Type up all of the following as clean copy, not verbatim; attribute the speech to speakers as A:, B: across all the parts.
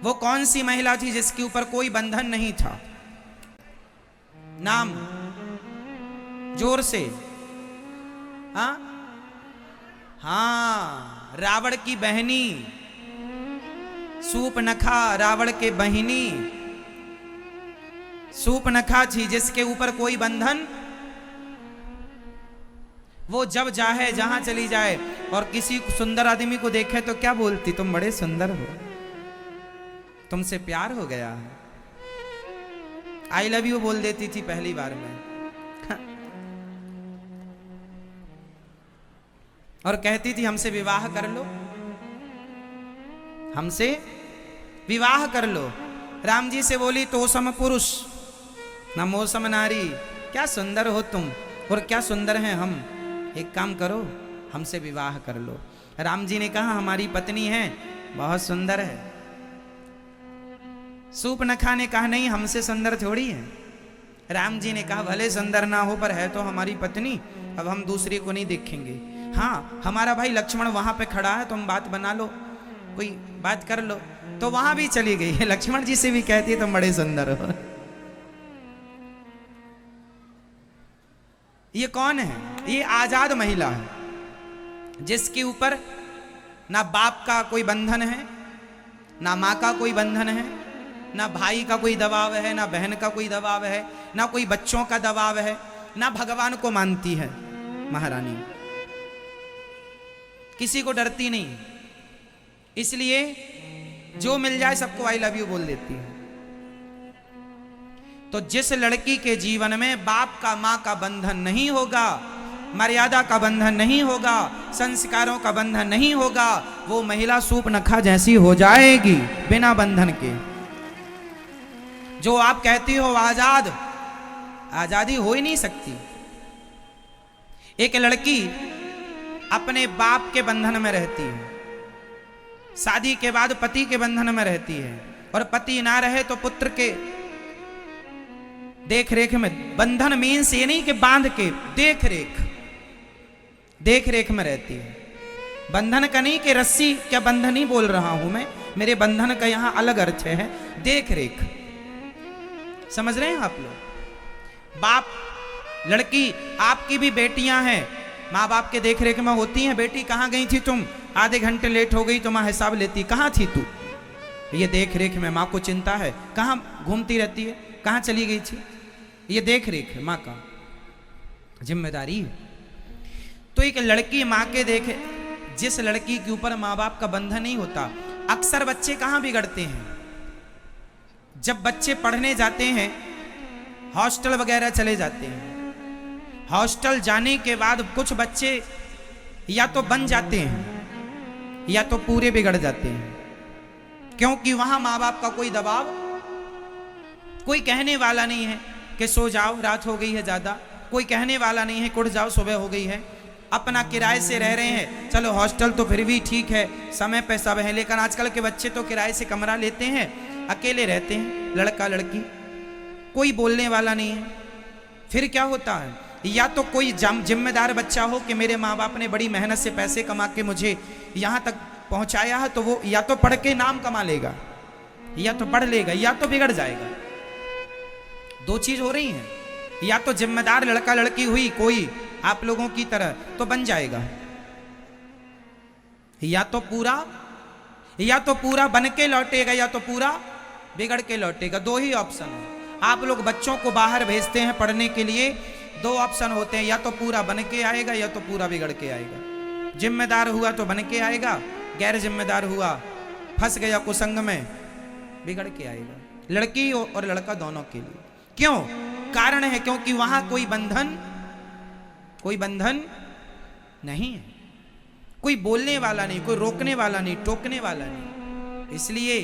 A: वो कौन सी महिला थी जिसके ऊपर कोई बंधन नहीं था? नाम जोर से। हाँ हाँ, रावण की बहनी सूपनखा, रावण के बहिनी सूपनखा थी जिसके ऊपर कोई बंधन। वो जब चाहे जहां चली जाए और किसी सुंदर आदमी को देखे तो क्या बोलती? तुम बड़े सुंदर हो, तुमसे प्यार हो गया है। आई लव यू बोल देती थी पहली बार में। और कहती थी हमसे विवाह कर लो, हमसे विवाह कर लो। राम जी से बोली तो सम पुरुष न मौसम नारी, क्या सुंदर हो तुम और क्या सुंदर हैं हम, एक काम करो हमसे विवाह कर लो। राम जी ने कहा हमारी पत्नी है, बहुत सुंदर है। सूपनखा ने कहा नहीं, हमसे सुंदर थोड़ी है। राम जी ने कहा भले सुंदर ना हो पर है तो हमारी पत्नी, अब हम दूसरे को नहीं देखेंगे। हाँ, हमारा भाई लक्ष्मण वहां पे खड़ा है, तुम बात बना लो, कोई बात कर लो। तो वहां भी चली गई, लक्ष्मण जी से भी कहती है तुम बड़े सुंदर हो। ये कौन है? ये आजाद महिला है जिसके ऊपर ना बाप का कोई बंधन है, ना माँ का कोई बंधन है, ना भाई का कोई दबाव है, ना बहन का कोई दबाव है, ना कोई बच्चों का दबाव है, ना भगवान को मानती है महारानी, किसी को डरती नहीं, इसलिए जो मिल जाए सबको आई लव यू बोल देती है। तो जिस लड़की के जीवन में बाप का मां का बंधन नहीं होगा, मर्यादा का बंधन नहीं होगा, संस्कारों का बंधन नहीं होगा, वो महिला सूपनखा जैसी हो जाएगी बिना बंधन के। जो आप कहती हो आजाद, आजादी हो ही नहीं सकती। एक लड़की अपने बाप के बंधन में रहती है, शादी के बाद पति के बंधन में रहती है, और पति ना रहे तो पुत्र के देख रेख में। बंधन मीन्स ये नहीं कि बांध के, देख रेख, देख रेख में रहती है। बंधन का नहीं कि रस्सी, क्या बंधन ही बोल रहा हूं मैं, मेरे बंधन का यहां अलग अर्थ है, देख रेख। समझ रहे हैं आप लोग? बाप, लड़की, आपकी भी बेटियां हैं, माँ बाप के देख रेख में होती हैं। बेटी कहाँ गई थी तुम? आधे घंटे लेट हो गई तो माँ हिसाब लेती, कहाँ थी तू? ये देख रेख में माँ को चिंता है, कहाँ घूमती रहती है, कहाँ चली गई थी? ये देख रेख है, माँ का जिम्मेदारी है। तो एक लड़की माँ के देखे, जिस लड़की के ऊपर माँ बाप का बंधन नहीं होता, अक्सर बच्चे कहाँ बिगड़ते हैं? जब बच्चे पढ़ने जाते हैं, हॉस्टल वगैरह चले जाते हैं, हॉस्टल जाने के बाद कुछ बच्चे या तो बन जाते हैं या तो पूरे बिगड़ जाते हैं, क्योंकि वहां माँ बाप का कोई दबाव, कोई कहने वाला नहीं है कि सो जाओ रात हो गई है ज्यादा, कोई कहने वाला नहीं है कि उठ जाओ सुबह हो गई है। अपना किराए से रह रहे हैं, चलो हॉस्टल तो फिर भी ठीक है, समय पे सब है, लेकिन आजकल के बच्चे तो किराए से कमरा लेते हैं, अकेले रहते हैं, लड़का लड़की, कोई बोलने वाला नहीं है। फिर क्या होता है? या तो कोई जिम्मेदार बच्चा हो कि मेरे माँ बाप ने बड़ी मेहनत से पैसे कमा के मुझे यहाँ तक पहुँचाया है, तो वो या तो पढ़ के नाम कमा लेगा, या तो पढ़ लेगा, या तो बिगड़ जाएगा। दो चीज हो रही है, या तो जिम्मेदार लड़का लड़की हुई कोई आप लोगों की तरह तो बन जाएगा, या तो पूरा बन के लौटेगा, या तो पूरा बिगड़ के लौटेगा। दो ही ऑप्शन है। आप लोग बच्चों को बाहर भेजते हैं पढ़ने के लिए, दो ऑप्शन होते हैं, या तो पूरा बन के आएगा या तो पूरा बिगड़ के आएगा। जिम्मेदार हुआ तो बन के आएगा, गैर जिम्मेदार हुआ, फंस गया कुसंग में, बिगड़ के आएगा। लड़की और लड़का दोनों के लिए। क्यों? कारण है क्योंकि वहां कोई बंधन नहीं है, कोई बोलने वाला नहीं, कोई रोकने वाला नहीं, टोकने वाला नहीं। इसलिए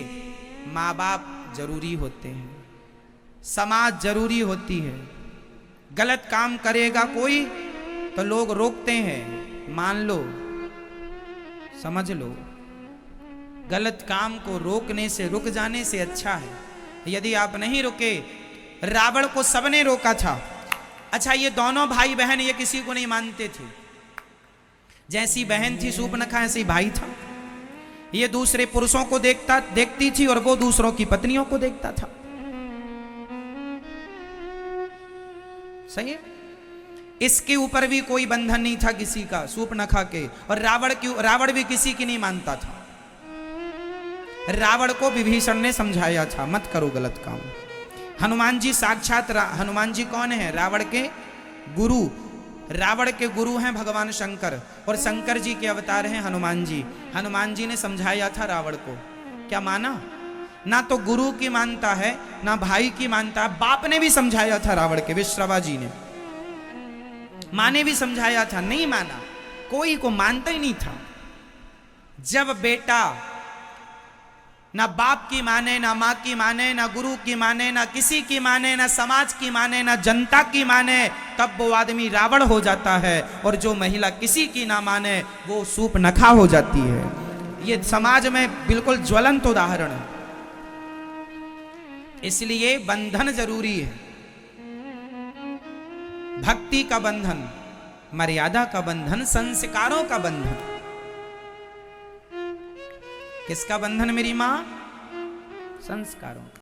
A: माँ बाप जरूरी होते हैं, समाज जरूरी होती है। गलत काम करेगा कोई तो लोग रोकते हैं, मान लो, समझ लो, गलत काम को रोकने से, रुक जाने से अच्छा है यदि आप नहीं रुके। रावण को सबने रोका था। अच्छा, ये दोनों भाई बहन ये किसी को नहीं मानते थे। जैसी बहन थी सूपनखा, ऐसे ही भाई था। ये दूसरे पुरुषों को देखती थी और वो दूसरों की पत्नियों को देखता था। सही है। इसके ऊपर भी कोई बंधन नहीं था किसी का, सूप न खा के। और रावण भी किसी की नहीं मानता था। रावण को विभीषण ने समझाया था, मत करो गलत काम। हनुमान जी साक्षात हनुमान जी कौन है? रावण के गुरु। रावण के गुरु हैं भगवान शंकर, और शंकर जी के अवतार हैं हनुमान जी। हनुमान जी ने समझाया था रावण को, क्या माना? ना तो गुरु की मानता है, ना भाई की मानता है। बाप ने भी समझाया था रावण के, विश्रवा जी ने, माँ ने भी समझाया था, नहीं माना। कोई को मानता ही नहीं था। जब बेटा ना बाप की माने, ना माँ की माने, ना गुरु की माने, ना किसी की माने, ना समाज की माने, ना जनता की माने, तब वो आदमी रावण हो जाता है। और जो महिला किसी की ना माने वो सूप नखा हो जाती है। ये समाज में बिल्कुल ज्वलंत उदाहरण है। इसलिए बंधन जरूरी है। भक्ति का बंधन, मर्यादा का बंधन, संस्कारों का बंधन। किसका बंधन मेरी मां? संस्कारों का।